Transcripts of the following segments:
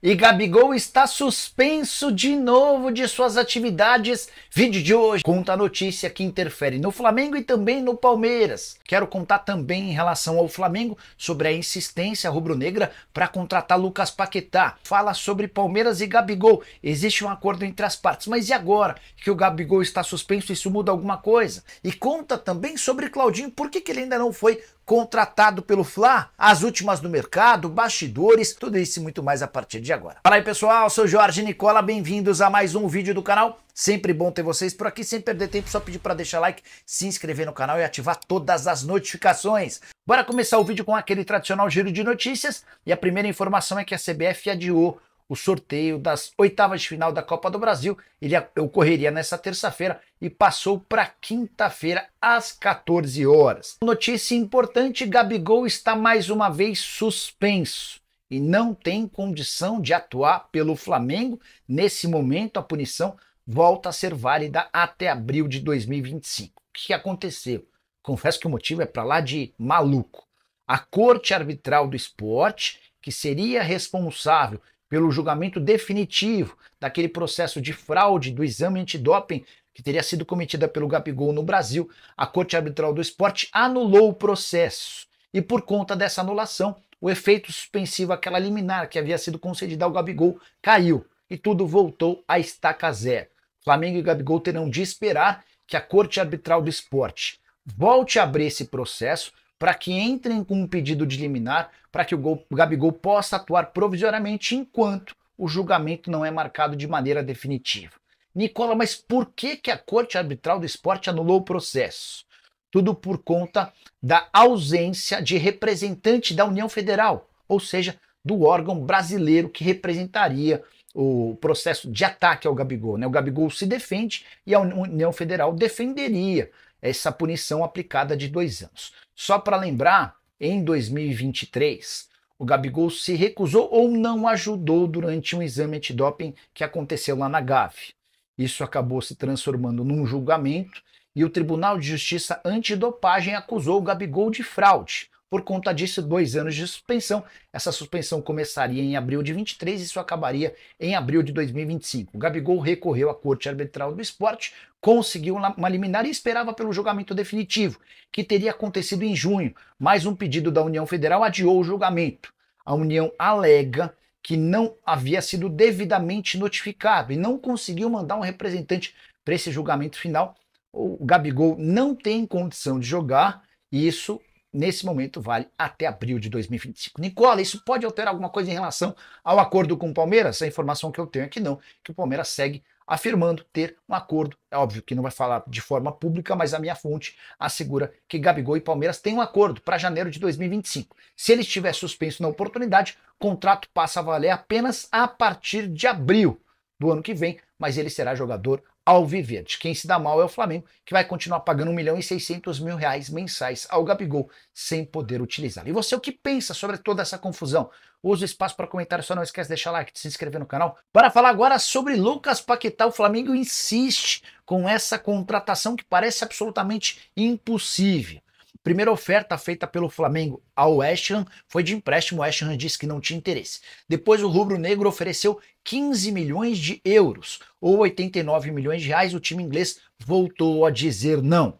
E Gabigol está suspenso de novo de suas atividades. Vídeo de hoje conta a notícia que interfere no Flamengo e também no Palmeiras. Quero contar também em relação ao Flamengo sobre a insistência rubro-negra para contratar Lucas Paquetá. Fala sobre Palmeiras e Gabigol. Existe um acordo entre as partes, mas e agora que o Gabigol está suspenso, isso muda alguma coisa? E conta também sobre Claudinho, por que ele ainda não foi contratado pelo Fla, as últimas do mercado, bastidores, tudo isso e muito mais a partir de agora. Fala aí pessoal, sou Jorge Nicola, bem-vindos a mais um vídeo do canal. Sempre bom ter vocês por aqui, sem perder tempo, só pedir para deixar like, se inscrever no canal e ativar todas as notificações. Bora começar o vídeo com aquele tradicional giro de notícias, e a primeira informação é que a CBF adiou o sorteio das oitavas de final da Copa do Brasil. Ele ocorreria nessa terça-feira e passou para quinta-feira às 14 horas. Notícia importante: Gabigol está mais uma vez suspenso e não tem condição de atuar pelo Flamengo. Nesse momento, a punição volta a ser válida até abril de 2025. O que aconteceu? Confesso que o motivo é para lá de maluco. A Corte Arbitral do Esporte, que seria responsável pelo julgamento definitivo daquele processo de fraude do exame antidoping que teria sido cometida pelo Gabigol no Brasil, a Corte Arbitral do Esporte anulou o processo. E por conta dessa anulação, o efeito suspensivo, aquela liminar que havia sido concedida ao Gabigol, caiu e tudo voltou à estaca zero. Flamengo e Gabigol terão de esperar que a Corte Arbitral do Esporte volte a abrir esse processo para que entrem com um pedido de liminar para que o Gabigol possa atuar provisoriamente enquanto o julgamento não é marcado de maneira definitiva. Nicola, mas por que a Corte Arbitral do Esporte anulou o processo? Tudo por conta da ausência de representante da União Federal, ou seja, do órgão brasileiro que representaria o processo de ataque ao Gabigol, né? O Gabigol se defende e a União Federal defenderia essa punição aplicada de 2 anos. Só para lembrar, em 2023, o Gabigol se recusou ou não ajudou durante um exame antidoping que aconteceu lá na Gávea. Isso acabou se transformando num julgamento e o Tribunal de Justiça Antidopagem acusou o Gabigol de fraude. Por conta disso, 2 anos de suspensão. Essa suspensão começaria em abril de 23 e isso acabaria em abril de 2025. O Gabigol recorreu à Corte Arbitral do Esporte, conseguiu uma liminar e esperava pelo julgamento definitivo, que teria acontecido em junho, mas um pedido da União Federal adiou o julgamento. A União alega que não havia sido devidamente notificado e não conseguiu mandar um representante para esse julgamento final. O Gabigol não tem condição de jogar e isso nesse momento vale até abril de 2025. Nicola, isso pode alterar alguma coisa em relação ao acordo com o Palmeiras? A informação que eu tenho é que não, que o Palmeiras segue afirmando ter um acordo. É óbvio que não vai falar de forma pública, mas a minha fonte assegura que Gabigol e Palmeiras têm um acordo para janeiro de 2025. Se ele estiver suspenso na oportunidade, o contrato passa a valer apenas a partir de abril do ano que vem, mas ele será jogador alviverde. Quem se dá mal é o Flamengo, que vai continuar pagando R$ 1.600.000 mensais ao Gabigol sem poder utilizá-lo. E você, o que pensa sobre toda essa confusão? Usa o espaço para comentário, só não esquece de deixar like, de se inscrever no canal. Para falar agora sobre Lucas Paquetá, o Flamengo insiste com essa contratação que parece absolutamente impossível. Primeira oferta feita pelo Flamengo ao West Ham foi de empréstimo. O West Ham disse que não tinha interesse. Depois o rubro-negro ofereceu 15 milhões de euros, ou 89 milhões de reais. O time inglês voltou a dizer não.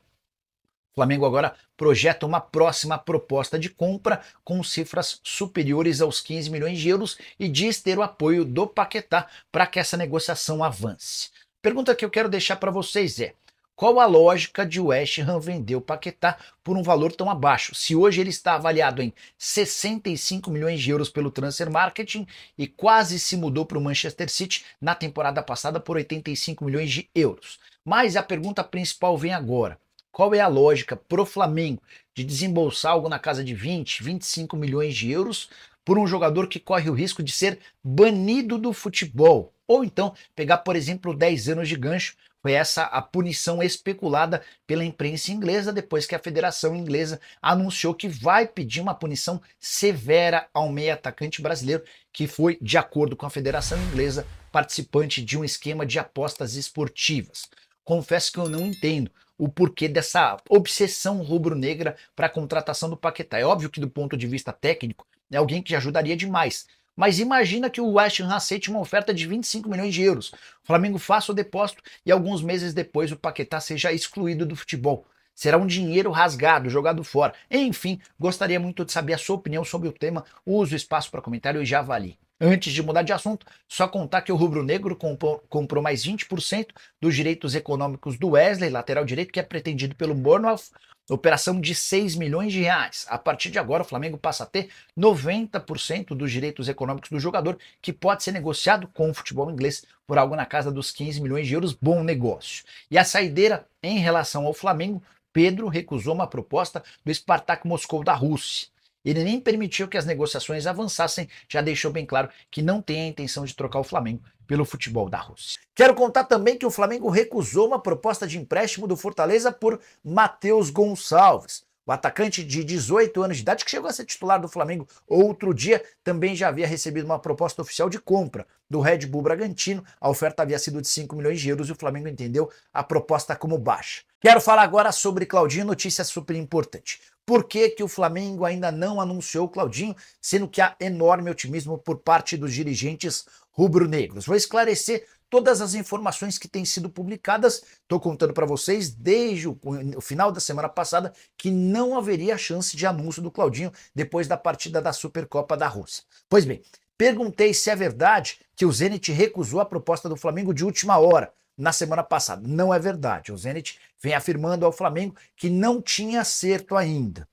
O Flamengo agora projeta uma próxima proposta de compra com cifras superiores aos 15 milhões de euros e diz ter o apoio do Paquetá para que essa negociação avance. Pergunta que eu quero deixar para vocês é: qual a lógica de o West Ham vender o Paquetá por um valor tão abaixo? Se hoje ele está avaliado em 65 milhões de euros pelo Transfer Marketing e quase se mudou para o Manchester City na temporada passada por 85 milhões de euros. Mas a pergunta principal vem agora. Qual é a lógica para o Flamengo de desembolsar algo na casa de 20, 25 milhões de euros por um jogador que corre o risco de ser banido do futebol? Ou então pegar, por exemplo, 10 anos de gancho. Foi essa a punição especulada pela imprensa inglesa depois que a Federação Inglesa anunciou que vai pedir uma punição severa ao meio atacante brasileiro, que foi, de acordo com a Federação Inglesa, participante de um esquema de apostas esportivas. Confesso que eu não entendo o porquê dessa obsessão rubro-negra para a contratação do Paquetá. É óbvio que do ponto de vista técnico é alguém que ajudaria demais, Mas imagina que o West Ham aceite uma oferta de 25 milhões de euros. O Flamengo faça o depósito e alguns meses depois o Paquetá seja excluído do futebol. Será um dinheiro rasgado, jogado fora. Enfim, gostaria muito de saber a sua opinião sobre o tema. Use o espaço para comentário e já avalie. Antes de mudar de assunto, só contar que o rubro-negro comprou mais 20% dos direitos econômicos do Wesley, lateral direito, que é pretendido pelo Bournemouth, operação de 6 milhões de reais. A partir de agora, o Flamengo passa a ter 90% dos direitos econômicos do jogador, que pode ser negociado com o futebol inglês por algo na casa dos 15 milhões de euros. Bom negócio. E a saideira em relação ao Flamengo, Pedro recusou uma proposta do Spartak Moscou da Rússia. Ele nem permitiu que as negociações avançassem, já deixou bem claro que não tem a intenção de trocar o Flamengo pelo futebol da Rússia. Quero contar também que o Flamengo recusou uma proposta de empréstimo do Fortaleza por Matheus Gonçalves. O atacante de 18 anos de idade, que chegou a ser titular do Flamengo outro dia, também já havia recebido uma proposta oficial de compra do Red Bull Bragantino. A oferta havia sido de 5 milhões de euros e o Flamengo entendeu a proposta como baixa. Quero falar agora sobre Claudinho, notícia super importante. Por que que o Flamengo ainda não anunciou o Claudinho, sendo que há enorme otimismo por parte dos dirigentes rubro-negros? Vou esclarecer todas as informações que têm sido publicadas. Estou contando para vocês desde o final da semana passada que não haveria chance de anúncio do Claudinho depois da partida da Supercopa da Rússia. Pois bem, perguntei se é verdade que o Zenit recusou a proposta do Flamengo de última hora na semana passada. Não é verdade. O Zenit vem afirmando ao Flamengo que não tinha acerto ainda.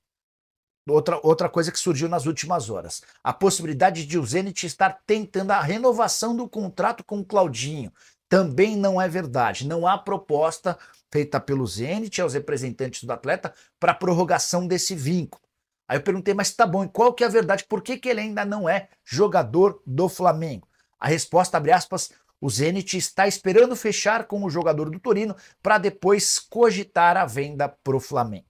Outra coisa que surgiu nas últimas horas, a possibilidade de o Zenit estar tentando a renovação do contrato com o Claudinho. Também não é verdade. Não há proposta feita pelo Zenit aos representantes do atleta para prorrogação desse vínculo. Aí eu perguntei, mas tá bom, e qual que é a verdade? Por que que ele ainda não é jogador do Flamengo? A resposta, abre aspas, o Zenit está esperando fechar com o jogador do Torino para depois cogitar a venda para o Flamengo.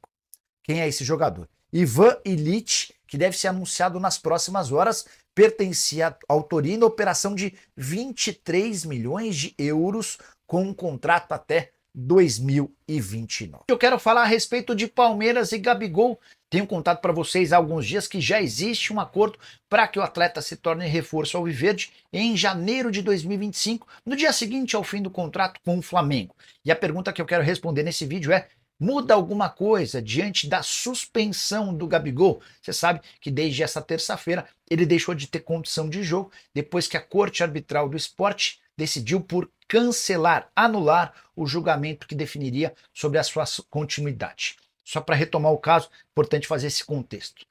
Quem é esse jogador? Ivan Illich, que deve ser anunciado nas próximas horas, pertencia ao Torino, operação de 23 milhões de euros com um contrato até 2029. Eu quero falar a respeito de Palmeiras e Gabigol. Tenho contado para vocês há alguns dias que já existe um acordo para que o atleta se torne reforço alviverde em janeiro de 2025, no dia seguinte ao fim do contrato com o Flamengo. E a pergunta que eu quero responder nesse vídeo é: muda alguma coisa diante da suspensão do Gabigol? Você sabe que desde essa terça-feira ele deixou de ter condição de jogo depois que a Corte Arbitral do Esporte decidiu por cancelar, anular o julgamento que definiria sobre a sua continuidade. Só para retomar o caso, importante fazer esse contexto.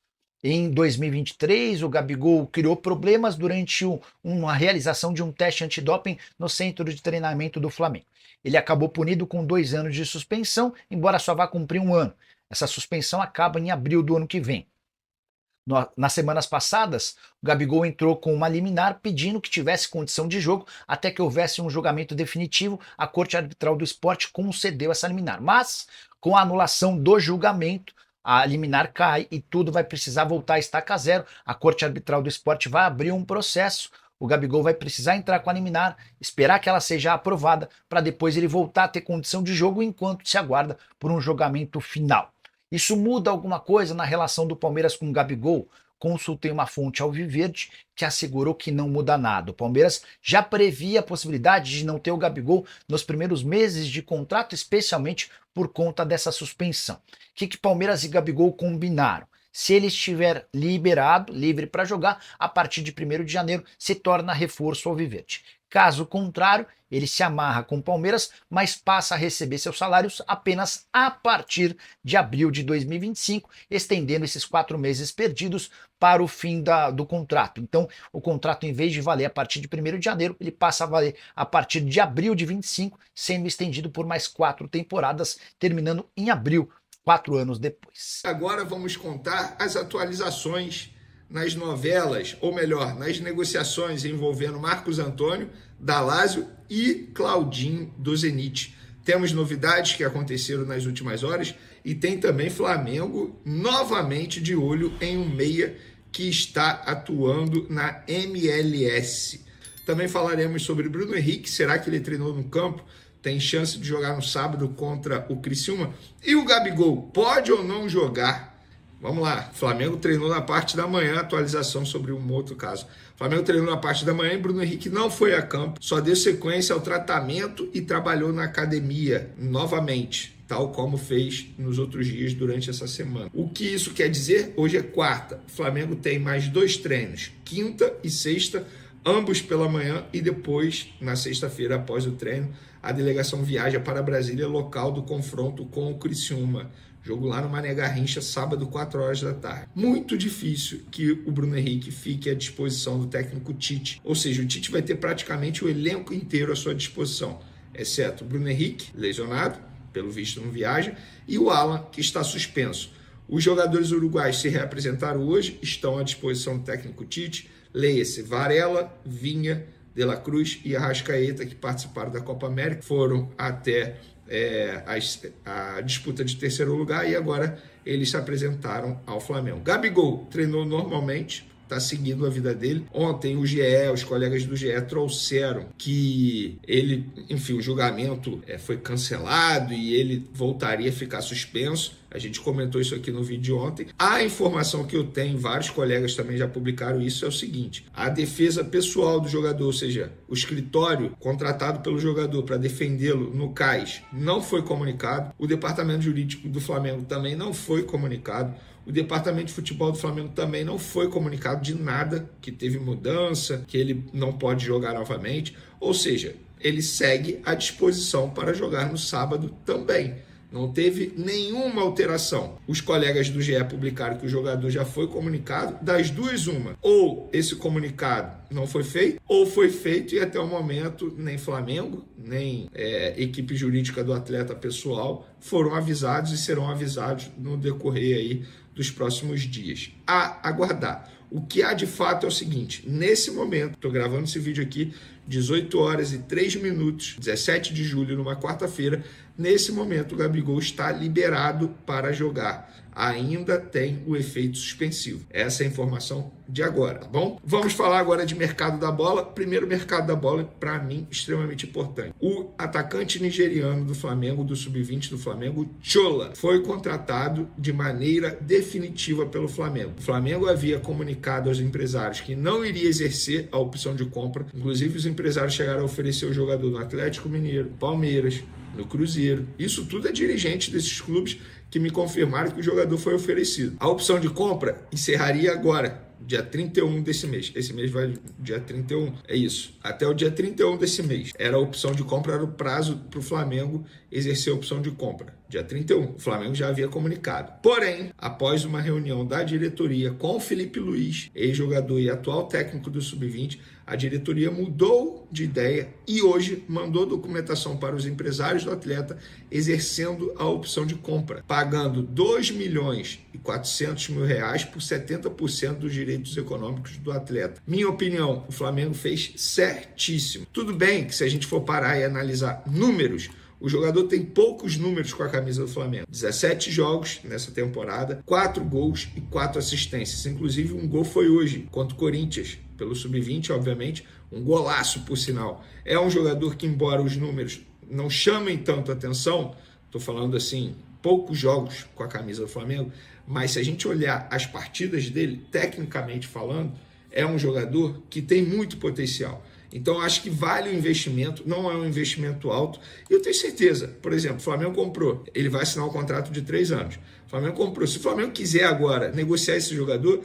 Em 2023, o Gabigol criou problemas durante uma realização de um teste antidoping no centro de treinamento do Flamengo. Ele acabou punido com 2 anos de suspensão, embora só vá cumprir 1 ano. Essa suspensão acaba em abril do ano que vem. Nas semanas passadas, o Gabigol entrou com uma liminar pedindo que tivesse condição de jogo até que houvesse um julgamento definitivo. A Corte Arbitral do Esporte concedeu essa liminar. Mas, com a anulação do julgamento, a liminar cai e tudo vai precisar voltar a estaca zero. A Corte Arbitral do Esporte vai abrir um processo. O Gabigol vai precisar entrar com a liminar, esperar que ela seja aprovada, para depois ele voltar a ter condição de jogo enquanto se aguarda por um julgamento final. Isso muda alguma coisa na relação do Palmeiras com o Gabigol? Consultei uma fonte alviverde que assegurou que não muda nada. O Palmeiras já previa a possibilidade de não ter o Gabigol nos primeiros meses de contrato, especialmente por conta dessa suspensão. O que Palmeiras e Gabigol combinaram? Se ele estiver liberado, livre para jogar, a partir de 1º de janeiro se torna reforço alviverde. Caso contrário, ele se amarra com o Palmeiras, mas passa a receber seus salários apenas a partir de abril de 2025, estendendo esses 4 meses perdidos para o fim do contrato. Então, o contrato, em vez de valer a partir de 1º de janeiro, ele passa a valer a partir de abril de 25, sendo estendido por mais 4 temporadas, terminando em abril, 4 anos depois. Agora vamos contar as atualizações nas novelas, ou melhor, nas negociações envolvendo Marcos Antônio, da Lazio, e Claudinho, do Zenit. Temos novidades que aconteceram nas últimas horas e tem também Flamengo novamente de olho em um meia que está atuando na MLS. Também falaremos sobre Bruno Henrique, será que ele treinou no campo? Tem chance de jogar no sábado contra o Criciúma? E o Gabigol pode ou não jogar Vamos lá. Flamengo treinou na parte da manhã, atualização sobre um outro caso. Flamengo treinou na parte da manhã e Bruno Henrique não foi a campo, só deu sequência ao tratamento e trabalhou na academia novamente, tal como fez nos outros dias durante essa semana. O que isso quer dizer? Hoje é quarta. O Flamengo tem mais 2 treinos, quinta e sexta, ambos pela manhã, e depois, na sexta-feira, após o treino, a delegação viaja para Brasília, local do confronto com o Criciúma. Jogo lá no Mané Garrincha, sábado, 4 horas da tarde. Muito difícil que o Bruno Henrique fique à disposição do técnico Tite. Ou seja, o Tite vai ter praticamente o elenco inteiro à sua disposição, exceto o Bruno Henrique, lesionado, pelo visto não viaja, e o Alan, que está suspenso. Os jogadores uruguaios se reapresentaram hoje, estão à disposição do técnico Tite. Leia-se Varela, Vinha, De La Cruz e Arrascaeta, que participaram da Copa América, foram até a disputa de terceiro lugar e agora eles se apresentaram ao Flamengo. Gabigol treinou normalmente, está seguindo a vida dele. Ontem o GE, os colegas do GE trouxeram que ele, enfim, o julgamento foi cancelado e ele voltaria a ficar suspenso. A gente comentou isso aqui no vídeo de ontem. A informação que eu tenho, vários colegas também já publicaram isso, é o seguinte: a defesa pessoal do jogador, ou seja, o escritório contratado pelo jogador para defendê-lo no CAIS, não foi comunicado. O departamento jurídico do Flamengo também não foi comunicado. O departamento de futebol do Flamengo também não foi comunicado de nada, que teve mudança, que ele não pode jogar novamente. Ou seja, ele segue à disposição para jogar no sábado também. Não teve nenhuma alteração. Os colegas do GE publicaram que o jogador já foi comunicado. Das duas, uma. Ou esse comunicado não foi feito, ou foi feito e até o momento nem Flamengo, nem equipe jurídica do atleta pessoal foram avisados e serão avisados no decorrer aí dos próximos dias. A aguardar. O que há de fato é o seguinte: nesse momento, estou gravando esse vídeo aqui, 18 horas e 3 minutos, 17 de julho, numa quarta-feira. Nesse momento, o Gabigol está liberado para jogar. Ainda tem o efeito suspensivo. Essa é a informação de agora, tá bom? Vamos falar agora de mercado da bola. Primeiro, mercado da bola, para mim, extremamente importante. O atacante nigeriano do Flamengo, do Sub-20 do Flamengo, Chola, foi contratado de maneira definitiva pelo Flamengo. O Flamengo havia comunicado aos empresários que não iria exercer a opção de compra. Inclusive, os empresários chegaram a oferecer o jogador no Atlético Mineiro, Palmeiras, no Cruzeiro. Isso tudo é dirigente desses clubes que me confirmaram que o jogador foi oferecido. A opção de compra encerraria agora, dia 31 desse mês. Esse mês vai dia 31, é isso. Até o dia 31 desse mês. Era a opção de compra, era o prazo para o Flamengo exercer a opção de compra. Dia 31, o Flamengo já havia comunicado. Porém, após uma reunião da diretoria com o Felipe Luiz, ex-jogador e atual técnico do Sub-20, a diretoria mudou de ideia e hoje mandou documentação para os empresários do atleta exercendo a opção de compra, pagando R$ 2.400.000 por 70% dos direitos econômicos do atleta. Minha opinião, o Flamengo fez certíssimo. Tudo bem que se a gente for parar e analisar números, o jogador tem poucos números com a camisa do Flamengo. 17 jogos nessa temporada, 4 gols e 4 assistências. Inclusive, um gol foi hoje, contra o Corinthians, pelo Sub-20, obviamente. Um golaço, por sinal. É um jogador que, embora os números não chamem tanto atenção, estou falando assim, poucos jogos com a camisa do Flamengo, mas se a gente olhar as partidas dele, tecnicamente falando, é um jogador que tem muito potencial. Então, acho que vale o investimento, não é um investimento alto. E eu tenho certeza, por exemplo, o Flamengo comprou, ele vai assinar um contrato de 3 anos. O Flamengo comprou. Se o Flamengo quiser agora negociar esse jogador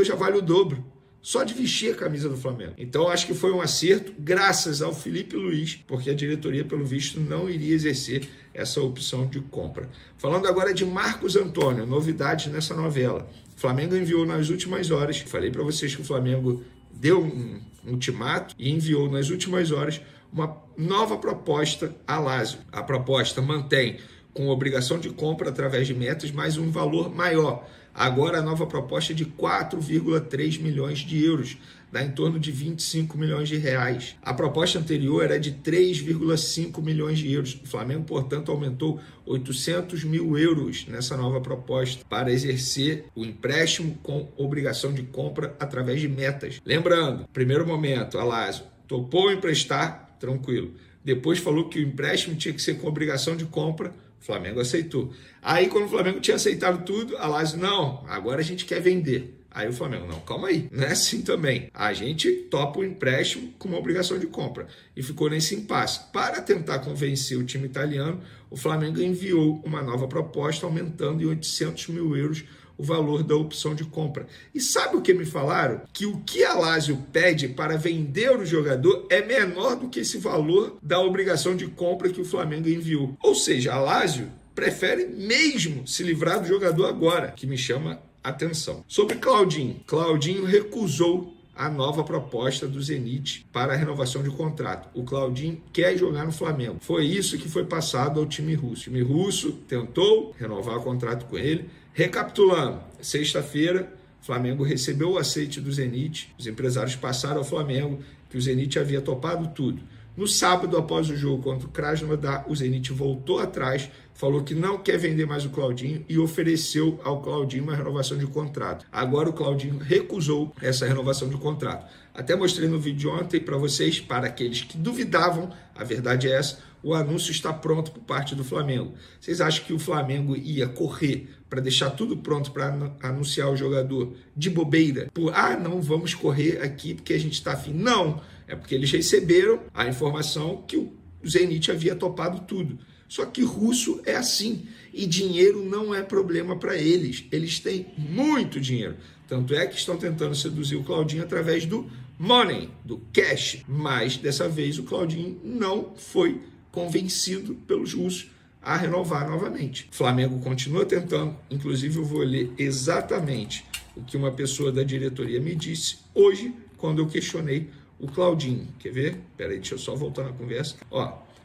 já vale o dobro, só de vestir a camisa do Flamengo. Então, acho que foi um acerto, graças ao Felipe Luiz, porque a diretoria, pelo visto, não iria exercer essa opção de compra. Falando agora de Marcos Antônio, novidades nessa novela. O Flamengo enviou nas últimas horas, falei para vocês que o Flamengo deu um ultimato e enviou nas últimas horas uma nova proposta à Lazio. A proposta mantém com obrigação de compra através de metas, mas um valor maior. Agora a nova proposta é de 4,3 milhões de euros, dá em torno de 25 milhões de reais. A proposta anterior era de 3,5 milhões de euros. O Flamengo, portanto, aumentou 800 mil euros nessa nova proposta para exercer o empréstimo com obrigação de compra através de metas. Lembrando, primeiro momento, a Lazio topou emprestar, tranquilo. Depois falou que o empréstimo tinha que ser com obrigação de compra, O Flamengo aceitou. Aí, quando o Flamengo tinha aceitado tudo, a Lazio, não, agora a gente quer vender. Aí o Flamengo, não, calma aí, não é assim também. A gente topa o empréstimo com uma obrigação de compra. E ficou nesse impasse. Para tentar convencer o time italiano, o Flamengo enviou uma nova proposta, aumentando em 800 mil euros o valor da opção de compra. E sabe o que me falaram? Que o que a Lazio pede para vender o jogador é menor do que esse valor da obrigação de compra que o Flamengo enviou. Ou seja, a Lazio prefere mesmo se livrar do jogador agora, que me chama atenção. Sobre Claudinho. Claudinho recusou a nova proposta do Zenit para a renovação de contrato. O Claudinho quer jogar no Flamengo. Foi isso que foi passado ao time russo. O time russo tentou renovar o contrato com ele. Recapitulando, sexta-feira, o Flamengo recebeu o aceite do Zenit. Os empresários passaram ao Flamengo que o Zenit havia topado tudo. No sábado, após o jogo contra o Krasnodar, o Zenit voltou atrás, falou que não quer vender mais o Claudinho e ofereceu ao Claudinho uma renovação de contrato. Agora o Claudinho recusou essa renovação de contrato. Até mostrei no vídeo ontem para vocês, para aqueles que duvidavam, a verdade é essa, o anúncio está pronto por parte do Flamengo. Vocês acham que o Flamengo ia correr para deixar tudo pronto para anunciar o jogador de bobeira? Não vamos correr aqui porque a gente está afim. Não, é porque eles receberam a informação que o Zenit havia topado tudo. Só que russo é assim, e dinheiro não é problema para eles. Eles têm muito dinheiro. Tanto é que estão tentando seduzir o Claudinho através do money, do cash. Mas, dessa vez, o Claudinho não foi convencido pelos russos a renovar novamente. O Flamengo continua tentando. Inclusive, eu vou ler exatamente o que uma pessoa da diretoria me disse hoje, quando eu questionei o Claudinho. Quer ver? Peraí, deixa eu só voltar na conversa.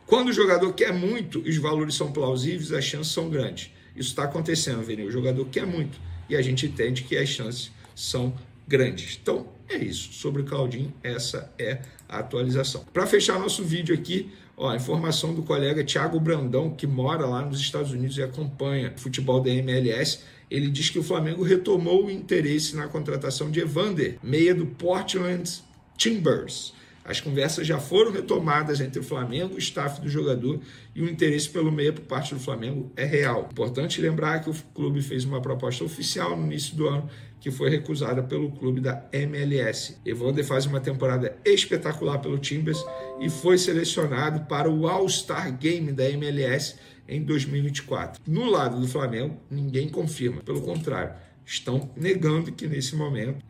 Quando o jogador quer muito e os valores são plausíveis, as chances são grandes. Isso está acontecendo, Vini. O jogador quer muito e a gente entende que as chances são grandes. Então, é isso. Sobre o Claudinho, essa é a atualização. Para fechar nosso vídeo aqui, a informação do colega Thiago Brandão, que mora lá nos Estados Unidos e acompanha o futebol da MLS. Ele diz que o Flamengo retomou o interesse na contratação de Evander, meia do Portland Timbers. As conversas já foram retomadas entre o Flamengo, o staff do jogador, e o interesse pelo meia por parte do Flamengo é real. Importante lembrar que o clube fez uma proposta oficial no início do ano, que foi recusada pelo clube da MLS. Evander faz uma temporada espetacular pelo Timbers e foi selecionado para o All-Star Game da MLS em 2024. No lado do Flamengo, ninguém confirma, pelo contrário, estão negando que nesse momento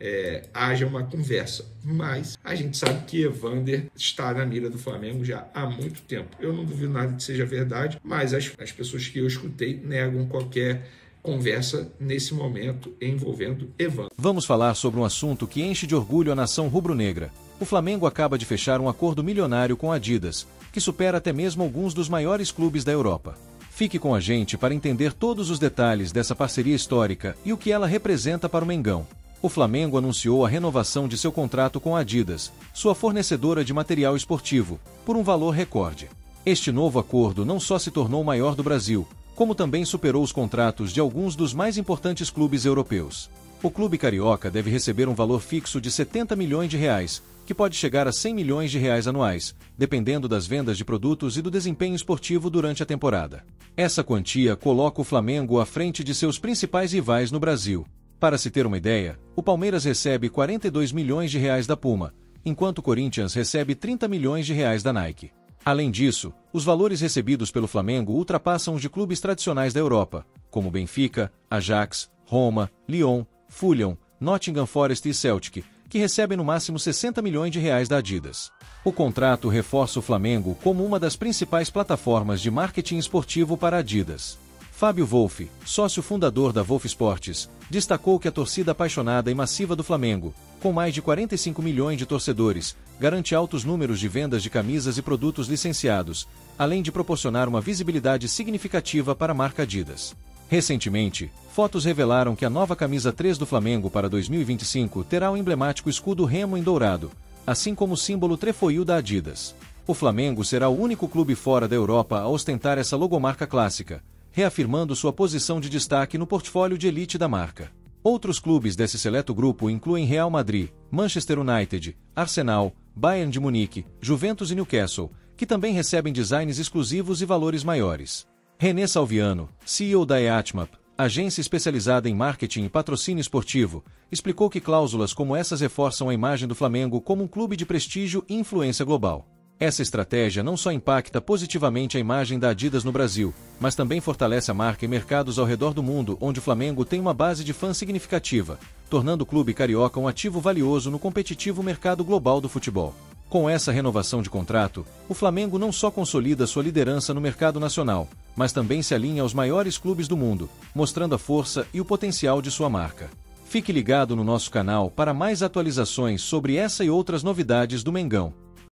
haja uma conversa. Mas a gente sabe que Evander está na mira do Flamengo já há muito tempo. Eu não duvido nada que seja verdade, mas as pessoas que eu escutei negam qualquer conversa nesse momento envolvendo Evander. Vamos falar sobre um assunto que enche de orgulho a nação rubro-negra. O Flamengo acaba de fechar um acordo milionário com a Adidas, que supera até mesmo alguns dos maiores clubes da Europa. Fique com a gente para entender todos os detalhes dessa parceria histórica e o que ela representa para o Mengão. O Flamengo anunciou a renovação de seu contrato com a Adidas, sua fornecedora de material esportivo, por um valor recorde. Este novo acordo não só se tornou o maior do Brasil, como também superou os contratos de alguns dos mais importantes clubes europeus. O clube carioca deve receber um valor fixo de 70 milhões de reais, que pode chegar a 100 milhões de reais anuais, dependendo das vendas de produtos e do desempenho esportivo durante a temporada. Essa quantia coloca o Flamengo à frente de seus principais rivais no Brasil. Para se ter uma ideia, o Palmeiras recebe 42 milhões de reais da Puma, enquanto o Corinthians recebe 30 milhões de reais da Nike. Além disso, os valores recebidos pelo Flamengo ultrapassam os de clubes tradicionais da Europa, como Benfica, Ajax, Roma, Lyon, Fulham, Nottingham Forest e Celtic, que recebem no máximo 60 milhões de reais da Adidas. O contrato reforça o Flamengo como uma das principais plataformas de marketing esportivo para a Adidas. Fábio Wolff, sócio fundador da Wolff Sports, destacou que a torcida apaixonada e massiva do Flamengo, com mais de 45 milhões de torcedores, garante altos números de vendas de camisas e produtos licenciados, além de proporcionar uma visibilidade significativa para a marca Adidas. Recentemente, fotos revelaram que a nova camisa 3 do Flamengo para 2025 terá o emblemático escudo remo em dourado, assim como o símbolo trefoil da Adidas. O Flamengo será o único clube fora da Europa a ostentar essa logomarca clássica, reafirmando sua posição de destaque no portfólio de elite da marca. Outros clubes desse seleto grupo incluem Real Madrid, Manchester United, Arsenal, Bayern de Munique, Juventus e Newcastle, que também recebem designs exclusivos e valores maiores. René Salviano, CEO da EATMAP, agência especializada em marketing e patrocínio esportivo, explicou que cláusulas como essas reforçam a imagem do Flamengo como um clube de prestígio e influência global. Essa estratégia não só impacta positivamente a imagem da Adidas no Brasil, mas também fortalece a marca em mercados ao redor do mundo onde o Flamengo tem uma base de fãs significativa, tornando o clube carioca um ativo valioso no competitivo mercado global do futebol. Com essa renovação de contrato, o Flamengo não só consolida sua liderança no mercado nacional, mas também se alinha aos maiores clubes do mundo, mostrando a força e o potencial de sua marca. Fique ligado no nosso canal para mais atualizações sobre essa e outras novidades do Mengão.